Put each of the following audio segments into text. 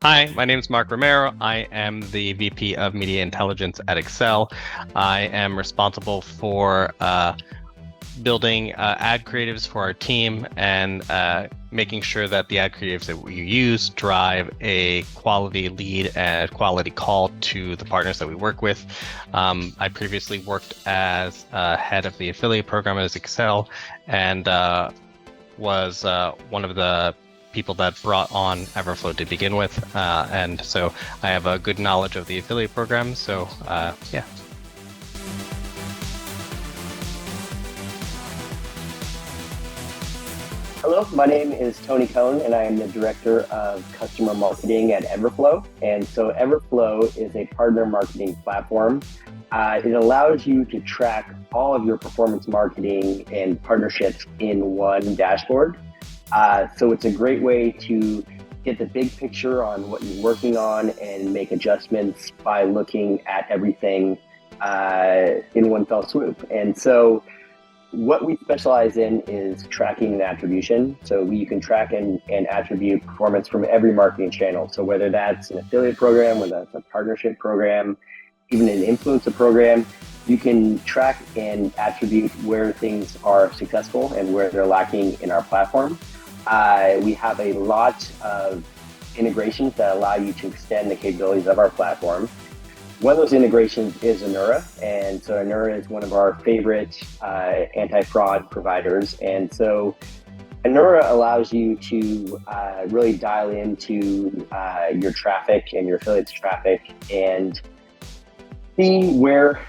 Hi, my name is Mark Romero. I am the VP of Media Intelligence at Excel. I am responsible for building ad creatives for our team and making sure that the ad creatives that we use drive a quality lead and quality call to the partners that we work with. I previously worked as head of the affiliate program at Excel and was one of the people that brought on Everflow to begin with, and so I have a good knowledge of the affiliate program. So yeah. Hello, my name is Tony Cohn, and I am the Director of Customer Marketing at Everflow. And so Everflow is a partner marketing platform. It allows you to track all of your performance marketing and partnerships in one dashboard. So it's a great way to get the big picture on what you're working on and make adjustments by looking at everything in one fell swoop. And so what we specialize in is tracking and attribution. So you can track and attribute performance from every marketing channel. So whether that's an affiliate program, whether that's a partnership program, even an influencer program, you can track and attribute where things are successful and where they're lacking in our platform. We have a lot of integrations that allow you to extend the capabilities of our platform. One of those integrations is Anura, and so Anura is one of our favorite anti-fraud providers. And so Anura allows you to really dial into your traffic and your affiliates traffic and see where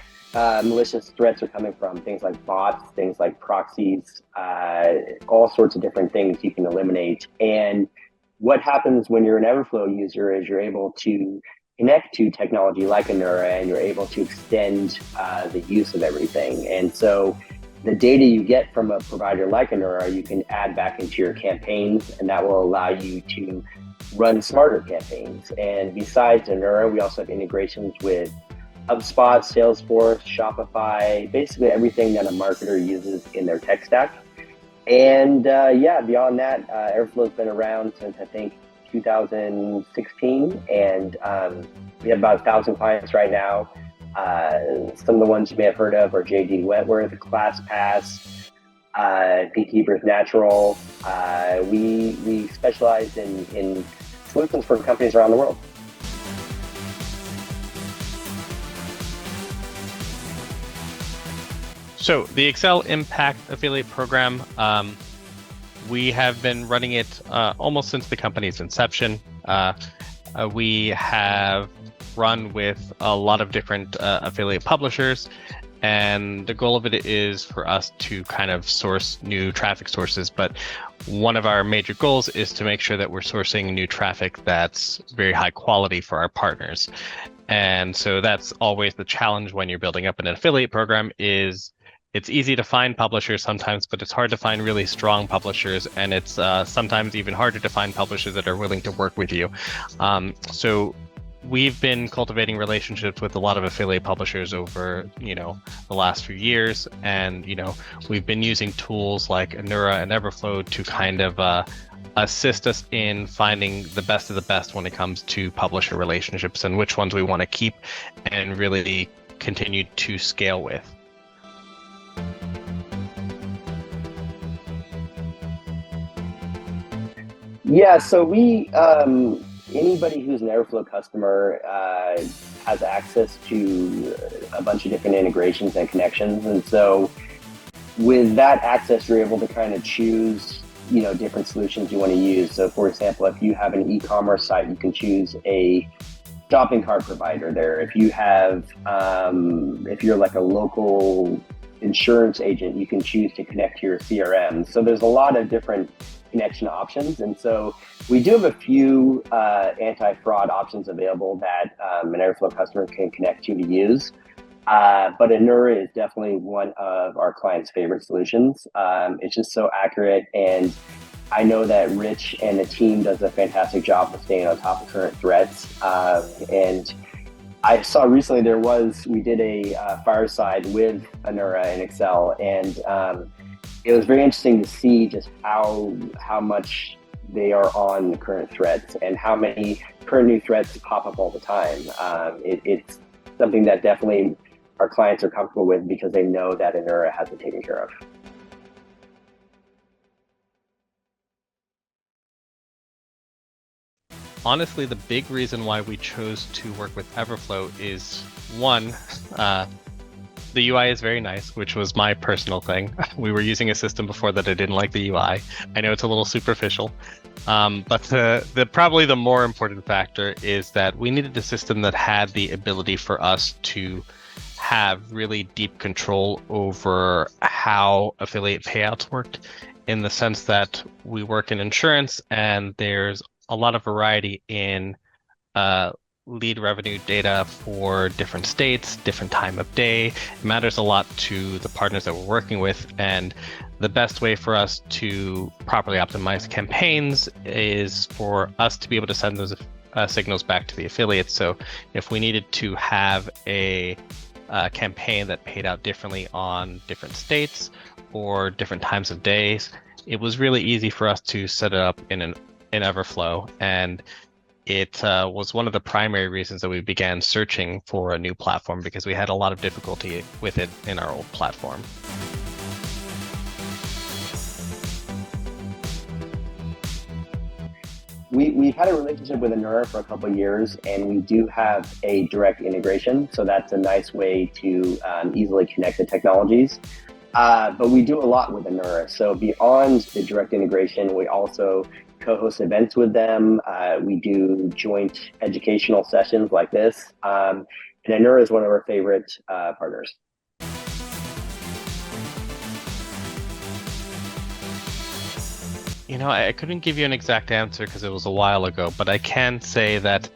malicious threats are coming from, things like bots, things like proxies, all sorts of different things you can eliminate. And what happens when you're an Everflow user is you're able to connect to technology like Anura, and you're able to extend the use of everything. And so the data you get from a provider like Anura, you can add back into your campaigns, and that will allow you to run smarter campaigns. And besides Anura, we also have integrations with HubSpot, Salesforce, Shopify, basically everything that a marketer uses in their tech stack. And yeah, beyond that, Airflow's been around since I think 2016, and we have about 1,000 clients right now. Some of the ones you may have heard of are JD Wentworth, ClassPass, Beekeepers Natural. We specialize in solutions for companies around the world. So the Excel Impact Affiliate Program, we have been running it almost since the company's inception. We have run with a lot of different affiliate publishers, and the goal of it is for us to kind of source new traffic sources. But one of our major goals is to make sure that we're sourcing new traffic that's very high quality for our partners. And so that's always the challenge when you're building up an affiliate program. Is it's easy to find publishers sometimes, but it's hard to find really strong publishers, and it's sometimes even harder to find publishers that are willing to work with you. So we've been cultivating relationships with a lot of affiliate publishers over, the last few years, and we've been using tools like Anura and Everflow to kind of assist us in finding the best of the best when it comes to publisher relationships and which ones we want to keep and really continue to scale with. Yeah, so we, anybody who's an Airflow customer has access to a bunch of different integrations and connections. And so with that access, you're able to kind of choose, different solutions you want to use. So for example, if you have an e-commerce site, you can choose a shopping cart provider there. If you have, if you're like a local insurance agent, you can choose to connect to your CRM. So there's a lot of different connection options. And so we do have a few anti-fraud options available that an Airflow customer can connect to use. But Anura is definitely one of our clients' favorite solutions. It's just so accurate. And I know that Rich and the team does a fantastic job of staying on top of current threats. And I saw recently we did a fireside with Anura and Excel, and it was very interesting to see just how much they are on the current threats and how many current new threats pop up all the time. It's something that definitely our clients are comfortable with because they know that Anura has it taken care of. Honestly, the big reason why we chose to work with Everflow is one, the UI is very nice, which was my personal thing. We were using a system before that I didn't like the UI. I know it's a little superficial, but probably the more important factor is that we needed a system that had the ability for us to have really deep control over how affiliate payouts worked, in the sense that we work in insurance and there's a lot of variety in lead revenue data for different states, different time of day. It matters a lot to the partners that we're working with, and the best way for us to properly optimize campaigns is for us to be able to send those signals back to the affiliates. So if we needed to have a campaign that paid out differently on different states or different times of days, it was really easy for us to set it up in Everflow, and it was one of the primary reasons that we began searching for a new platform, because we had a lot of difficulty with it in our old platform. We've had a relationship with Anura for a couple of years, and we do have a direct integration. So that's a nice way to easily connect the technologies. But we do a lot with Anura. So beyond the direct integration, we also co-host events with them. We do joint educational sessions like this. And Anura is one of our favorite partners. You know, I couldn't give you an exact answer because it was a while ago, but I can say that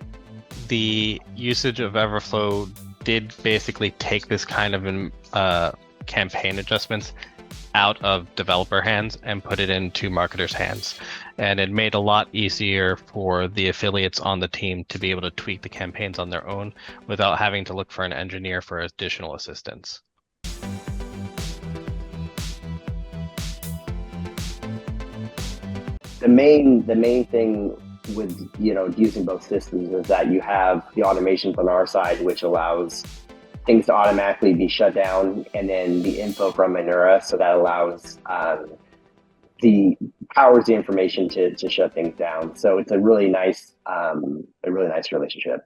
the usage of Everflow did basically take this kind of campaign adjustments out of developer hands and put it into marketers' hands. And it made a lot easier for the affiliates on the team to be able to tweak the campaigns on their own without having to look for an engineer for additional assistance. The main thing with using both systems is that you have the automations on our side, which allows things to automatically be shut down, and then the info from Anura, so that allows powers the information to shut things down. So it's a really nice relationship.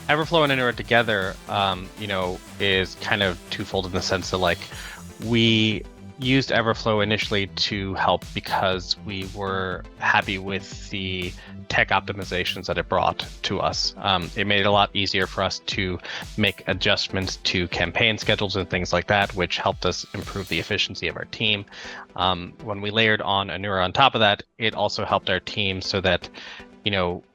Everflow and Anura together, is kind of twofold in the sense that, like, we used Everflow initially to help because we were happy with the tech optimizations that it brought to us. It made it a lot easier for us to make adjustments to campaign schedules and things like that, which helped us improve the efficiency of our team. When we layered on Anura on top of that, it also helped our team so that,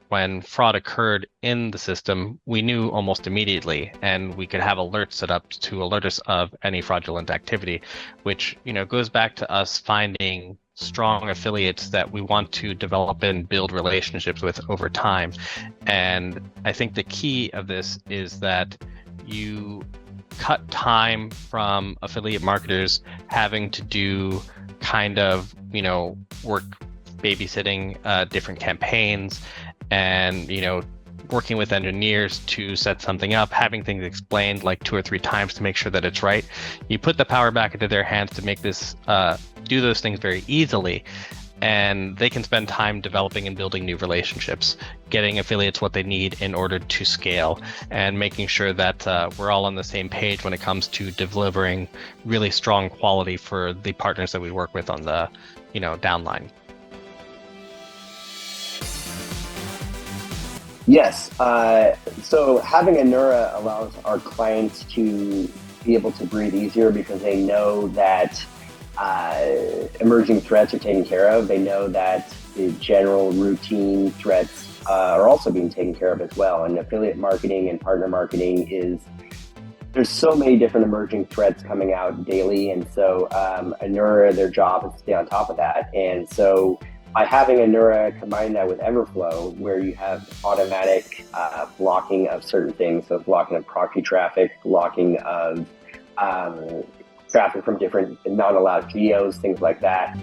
when fraud occurred in the system, we knew almost immediately, and we could have alerts set up to alert us of any fraudulent activity, which, goes back to us finding strong affiliates that we want to develop and build relationships with over time. And I think the key of this is that you cut time from affiliate marketers having to do kind of, work babysitting different campaigns, and working with engineers to set something up, having things explained like 2 or 3 times to make sure that it's right. You put the power back into their hands to make this do those things very easily, and they can spend time developing and building new relationships, getting affiliates what they need in order to scale, and making sure that we're all on the same page when it comes to delivering really strong quality for the partners that we work with on the downline. Yes. So having Anura allows our clients to be able to breathe easier because they know that emerging threats are taken care of. They know that the general routine threats are also being taken care of as well. And affiliate marketing and partner marketing there's so many different emerging threats coming out daily. And so Anura, their job is to stay on top of that. And so by having Anura, combine that with Everflow, where you have automatic blocking of certain things, so blocking of proxy traffic, blocking of traffic from different not allowed geos, things like that.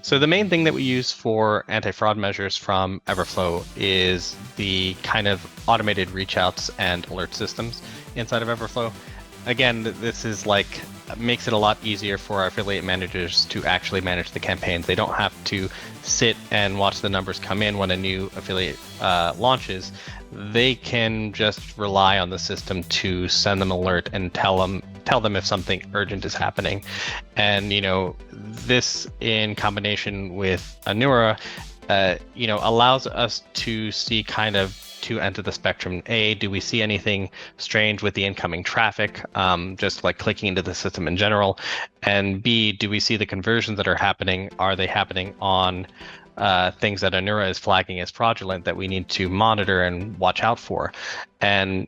So the main thing that we use for anti-fraud measures from Everflow is the kind of automated reach outs and alert systems inside of Everflow. Again, this is like makes it a lot easier for our affiliate managers to actually manage the campaigns. They don't have to sit and watch the numbers come in when a new affiliate launches. They can just rely on the system to send them an alert and tell them if something urgent is happening. And this in combination with Anura, allows us to see kind of two ends of the spectrum. A, do we see anything strange with the incoming traffic, just like clicking into the system in general? And B, do we see the conversions that are happening? Are they happening on things that Anura is flagging as fraudulent that we need to monitor and watch out for? And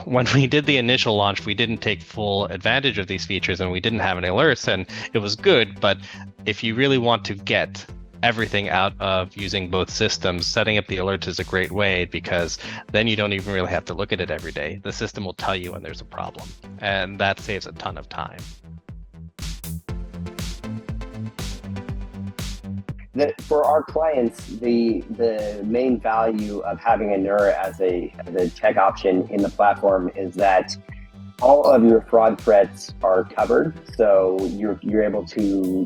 when we did the initial launch, we didn't take full advantage of these features and we didn't have any alerts, and it was good. But if you really want to get everything out of using both systems, setting up the alerts is a great way, because then you don't even really have to look at it every day. The system will tell you when there's a problem, and that saves a ton of time. For our clients, the main value of having Anura as a tech option in the platform is that all of your fraud threats are covered. So you're able to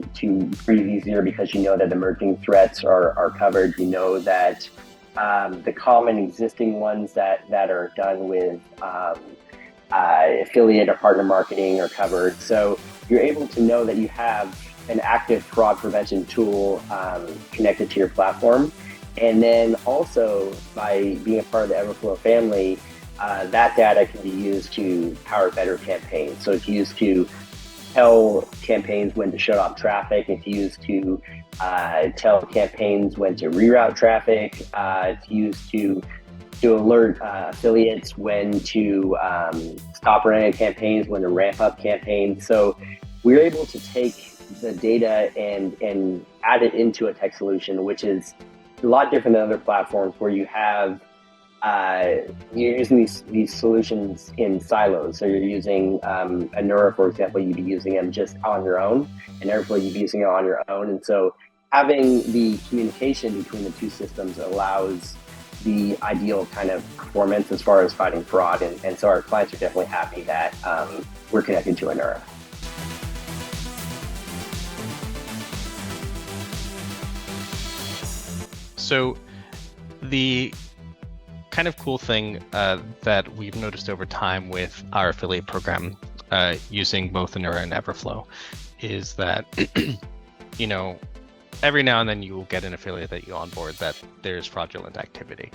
breathe easier because you know that emerging threats are covered. You know that the common existing ones that are done with affiliate or partner marketing are covered. So you're able to know that you have an active fraud prevention tool connected to your platform. And then also, by being a part of the Everflow family, that data can be used to power better campaigns. So it's used to tell campaigns when to shut off traffic. It's used to tell campaigns when to reroute traffic. It's used to alert affiliates when to stop running campaigns, when to ramp up campaigns. So we're able to take the data and add it into a tech solution, which is a lot different than other platforms where you have you're using these solutions in silos. So you're using Anura, for example, you'd be using them just on your own, and Everflow you'd be using it on your own. And so having the communication between the two systems allows the ideal kind of performance as far as fighting fraud. And so our clients are definitely happy that we're connected to Anura. So the kind of cool thing that we've noticed over time with our affiliate program using both Anura and Everflow is that every now and then you will get an affiliate that you onboard that there's fraudulent activity.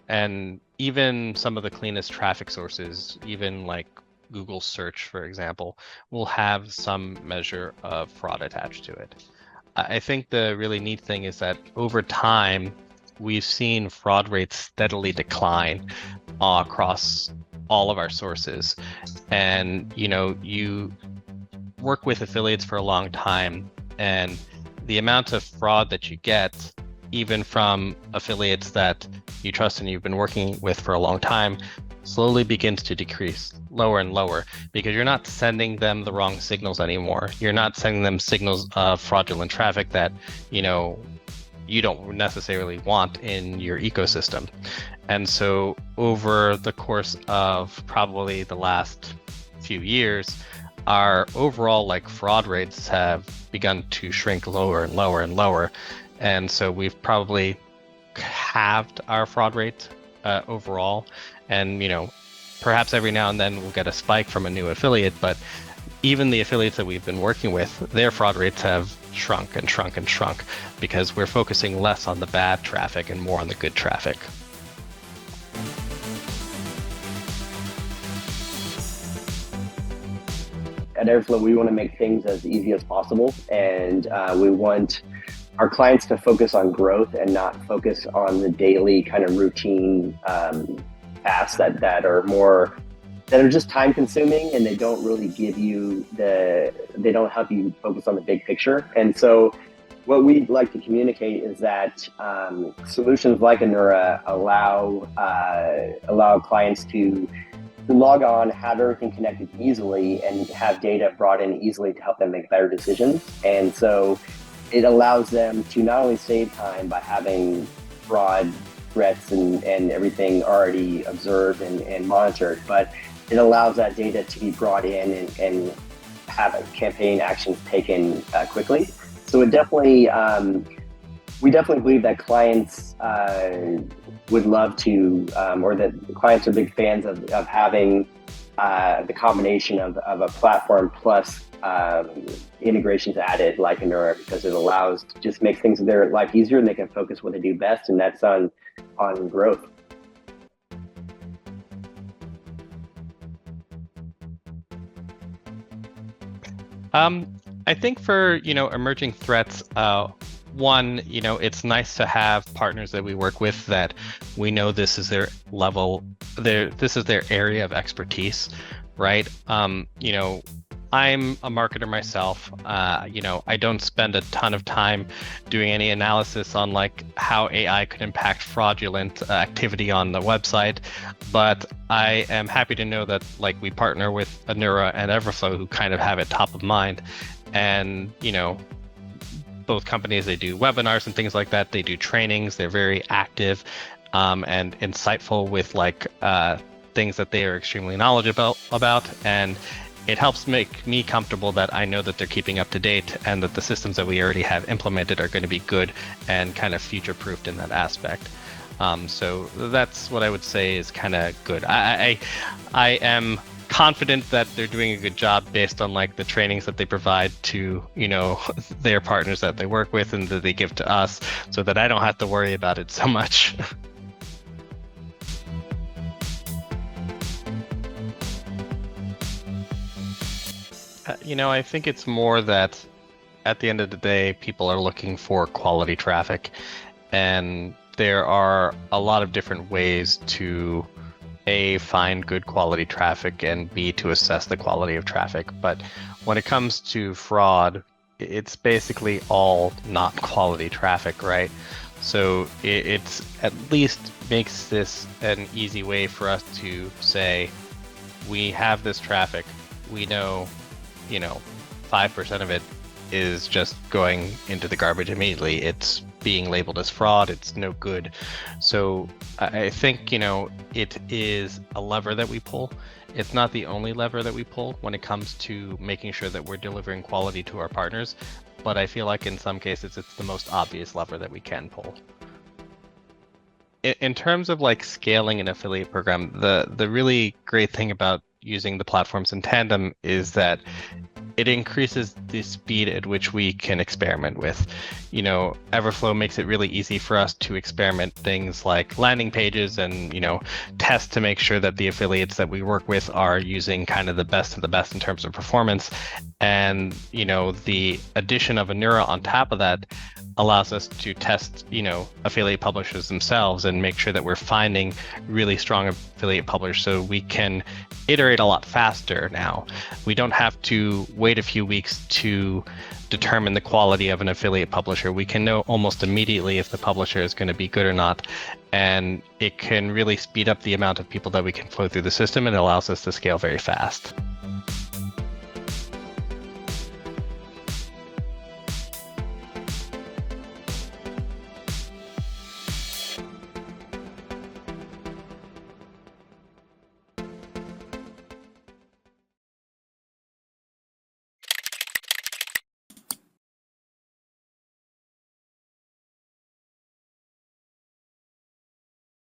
And even some of the cleanest traffic sources, even like Google search, for example, will have some measure of fraud attached to it. I think the really neat thing is that over time, we've seen fraud rates steadily decline across all of our sources. And, you work with affiliates for a long time, and the amount of fraud that you get, even from affiliates that you trust and you've been working with for a long time, slowly begins to decrease lower and lower, because you're not sending them the wrong signals anymore. You're not sending them signals of fraudulent traffic that, you don't necessarily want in your ecosystem. And so over the course of probably the last few years, our overall fraud rates have begun to shrink lower and lower and lower. And so we've probably halved our fraud rate overall. And, perhaps every now and then we'll get a spike from a new affiliate, but even the affiliates that we've been working with, their fraud rates have shrunk and shrunk and shrunk, because we're focusing less on the bad traffic and more on the good traffic. At Everflow, we want to make things as easy as possible, and we want our clients to focus on growth and not focus on the daily kind of routine tasks that are just time consuming, and they don't really give you they don't help you focus on the big picture. And so what we'd like to communicate is that solutions like Anura allow clients to log on, have everything connected easily, and have data brought in easily to help them make better decisions. And so it allows them to not only save time by having fraud threats and everything already observed and monitored, but it allows that data to be brought in and have campaign actions taken quickly. So it definitely, we definitely believe that clients would love to, or that clients are big fans of having the combination of a platform plus integrations added like Anura, because it allows, just makes things in their life easier and they can focus what they do best, and that's on growth. I think for, emerging threats, one, it's nice to have partners that we work with that we know this is their level, this is their area of expertise, right? I'm a marketer myself. I don't spend a ton of time doing any analysis on like how AI could impact fraudulent activity on the website, but I am happy to know that like we partner with Anura and Everflow, who kind of have it top of mind. And both companies, they do webinars and things like that. They do trainings. They're very active and insightful with like things that they are extremely knowledgeable about. And it helps make me comfortable that I know that they're keeping up to date and that the systems that we already have implemented are going to be good and kind of future-proofed in that aspect. So that's what I would say is kind of good. I am confident that they're doing a good job based on like the trainings that they provide to their partners that they work with and that they give to us, so that I don't have to worry about it so much. I think it's more that at the end of the day, people are looking for quality traffic, and there are a lot of different ways to A, find good quality traffic, and B, to assess the quality of traffic. But when it comes to fraud, it's basically all not quality traffic, right? So it's at least makes this an easy way for us to say, we have this traffic, we know 5% of it is just going into the garbage immediately. It's being labeled as fraud. It's no good. So I think, it is a lever that we pull. It's not the only lever that we pull when it comes to making sure that we're delivering quality to our partners, but I feel like in some cases it's the most obvious lever that we can pull. In terms of like scaling an affiliate program, the really great thing about using the platforms in tandem is that it increases the speed at which we can experiment with. Everflow makes it really easy for us to experiment things like landing pages and, test to make sure that the affiliates that we work with are using kind of the best of the best in terms of performance. And, the addition of Anura on top of that allows us to test, affiliate publishers themselves and make sure that we're finding really strong affiliate publishers, so we can iterate a lot faster now. We don't have to wait a few weeks to determine the quality of an affiliate publisher. We can know almost immediately if the publisher is going to be good or not, and it can really speed up the amount of people that we can flow through the system, and it allows us to scale very fast.